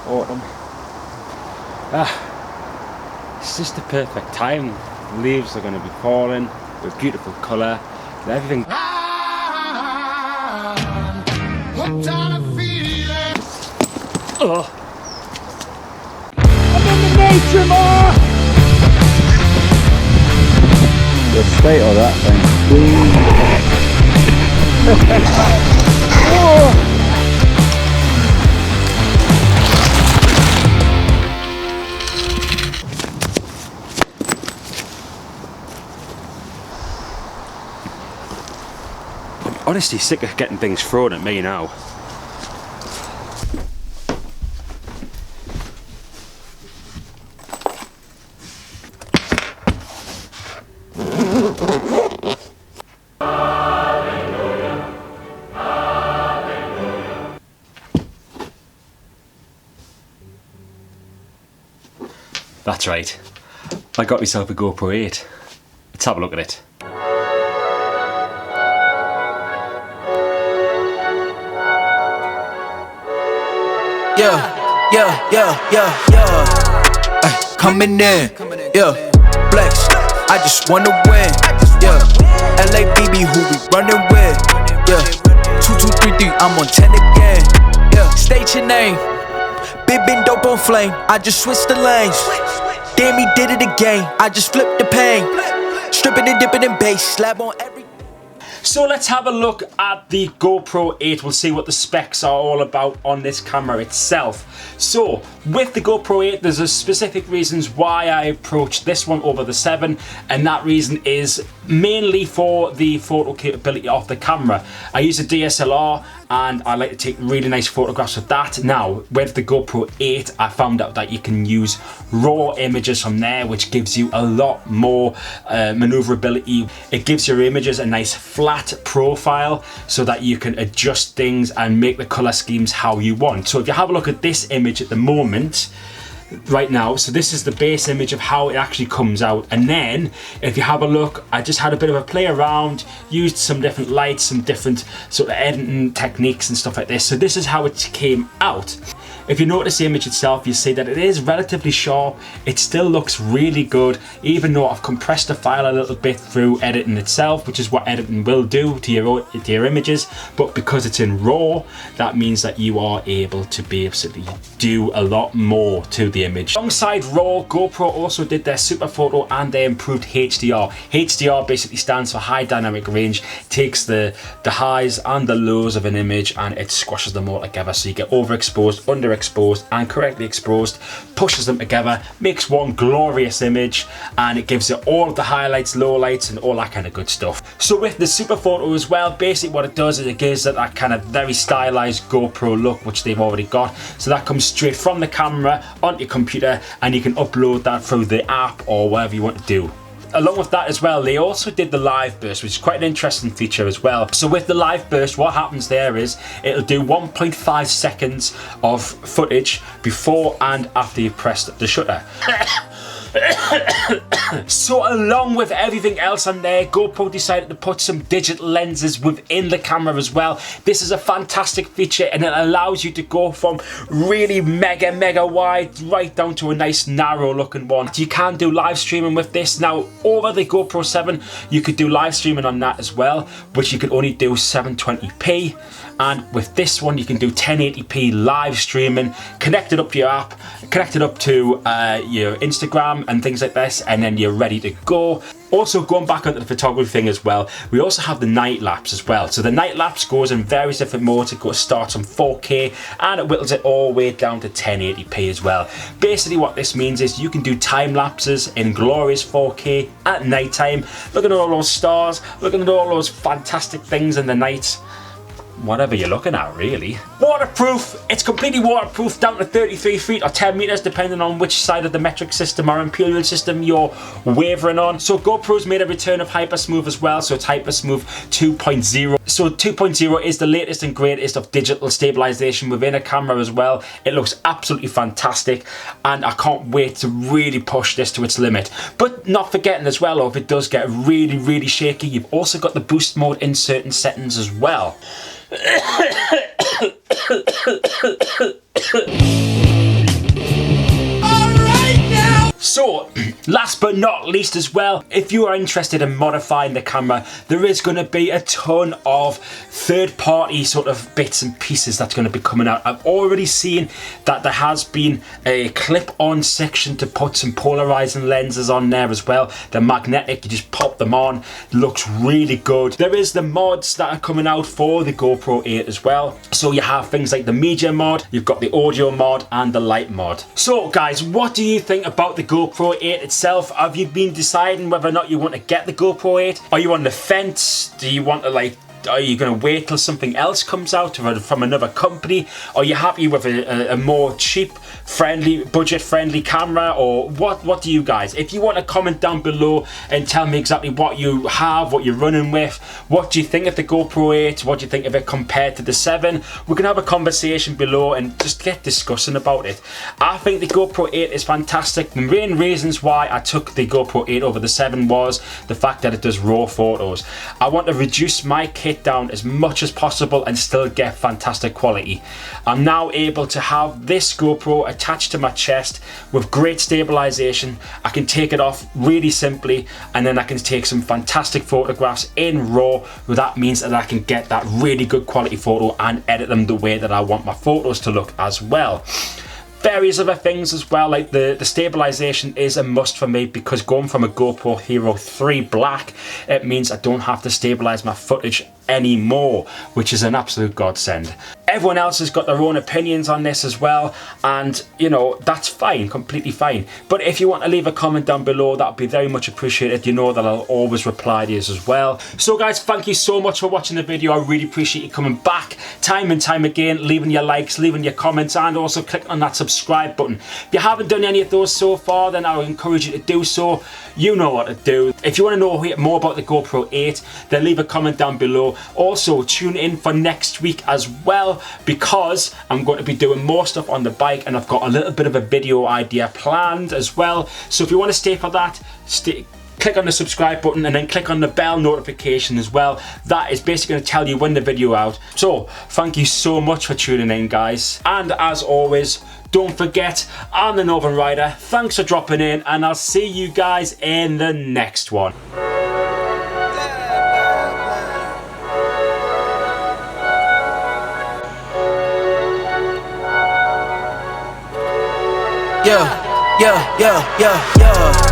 autumn. It's just the perfect time. The leaves are going to be falling with beautiful colour and everything. Oh. I'm in the nature, more! The state of that thing. Oh. I'm honestly sick of getting things thrown at me now. That's right, I got myself a GoPro 8. Let's have a look at it. Coming in, flex, I just wanna win, LABB who we running with, 2233, I'm on 10 again, state your name, big bin dope on flame, I just switched the lanes, damn he did it again, I just flipped the pain, stripping and dipping in bass, slab on every. So let's have a look at the GoPro 8. We'll see what the specs are all about on this camera itself. So with the GoPro 8, there's a specific reasons why I approached this one over the 7, and that reason is mainly for the photo capability of the camera. I use a DSLR and I like to take really nice photographs with that. Now with the GoPro 8, I found out that you can use raw images from there, which gives you a lot more maneuverability. It gives your images a nice flat profile so that you can adjust things and make the color schemes how you want. So if you have a look at this image at the moment right now, so this is the base image of how it actually comes out, and then if you have a look, I just had a bit of a play around, used some different lights, some different sort of editing techniques and stuff like this. So this is how it came out. If you notice the image itself, you see that it is relatively sharp. It still looks really good, even though I've compressed the file a little bit through editing itself, which is what editing will do to your images. But because it's in RAW, that means that you are able to basically do a lot more to the image. Alongside RAW, GoPro also did their super photo and their improved HDR. HDR basically stands for high dynamic range, takes the highs and the lows of an image and it squashes them all together, so you get overexposed, underexposed and correctly exposed, pushes them together, makes one glorious image, and it gives it all of the highlights, lowlights and all that kind of good stuff. So with the super photo as well, basically what it does is it gives it that kind of very stylized GoPro look, which they've already got. So that comes straight from the camera onto your computer and you can upload that through the app or whatever you want to do. Along with that as well, they also did the live burst, which is quite an interesting feature as well. So with the live burst, what happens there is it'll do 1.5 seconds of footage before and after you press the shutter. So along with everything else on there, GoPro decided to put some digital lenses within the camera as well. This is a fantastic feature and it allows you to go from really mega wide right down to a nice narrow looking one. You can do live streaming with this. Now over the GoPro 7 you could do live streaming on that as well, which you could only do 720p, and with this one you can do 1080p live streaming, connected up to your app, connected up to your Instagram and things like this, and then you're ready to go. Also going back onto the photography thing as well, we also have the night lapse as well. So the night lapse goes in various different modes. It starts on 4K and it whittles it all the way down to 1080p as well. Basically what this means is you can do time lapses in glorious 4K at night time, looking at all those stars, looking at all those fantastic things in the night. Whatever you're looking at really. Waterproof, it's completely waterproof down to 33 feet or 10 meters depending on which side of the metric system or imperial system you're wavering on. So GoPro's made a return of Hypersmooth as well, so it's Hypersmooth 2.0. So 2.0 is the latest and greatest of digital stabilization within a camera as well. It looks absolutely fantastic and I can't wait to really push this to its limit. But not forgetting as well, if it does get really shaky, you've also got the boost mode in certain settings as well. So, last but not least as well, if you are interested in modifying the camera, there is going to be a ton of third-party sort of bits and pieces that's going to be coming out. I've already seen that there has been a clip-on section to put some polarizing lenses on there as well. They're magnetic, you just pop them on, looks really good. There is the mods that are coming out for the GoPro 8 as well. So you have things like the media mod, you've got the audio mod and the light mod. So guys, what do you think about the GoPro 8 itself? Have you been deciding whether or not you want to get the GoPro 8? Are you on the fence? Do you want to are you going to wait till something else comes out from another company? Are you happy with a more cheap, budget-friendly camera? Or what do you guys? If you want to comment down below and tell me exactly what you have, what you're running with, what do you think of the GoPro 8? What do you think of it compared to the 7? We can have a conversation below and just get discussing about it. I think the GoPro 8 is fantastic. The main reasons why I took the GoPro 8 over the 7 was the fact that it does RAW photos. I want to reduce my kit down as much as possible and still get fantastic quality. I'm now able to have this GoPro attached to my chest with great stabilization. I can take it off really simply and then I can take some fantastic photographs in RAW. That means that I can get that really good quality photo and edit them the way that I want my photos to look as well. Various other things as well, like the stabilization is a must for me, because going from a GoPro Hero 3 Black, it means I don't have to stabilize my footage anymore, which is an absolute godsend. Everyone else has got their own opinions on this as well, and you know, that's fine, completely fine. But if you want to leave a comment down below, that would be very much appreciated. You know that I'll always reply to you as well. So guys, thank you so much for watching the video. I really appreciate you coming back time and time again, leaving your likes, leaving your comments, and also clicking on that subscribe button. If you haven't done any of those so far, then I would encourage you to do so. You know what to do. If you want to know more about the GoPro 8, then leave a comment down below. Also, tune in for next week as well, because I'm going to be doing more stuff on the bike and I've got a little bit of a video idea planned as well. So if you want to stay for that, click on the subscribe button and then click on the bell notification as well. That is basically going to tell you when the video out. So thank you so much for tuning in, guys. And as always, don't forget, I'm the Northern Rider. Thanks for dropping in, and I'll see you guys in the next one. Yeah.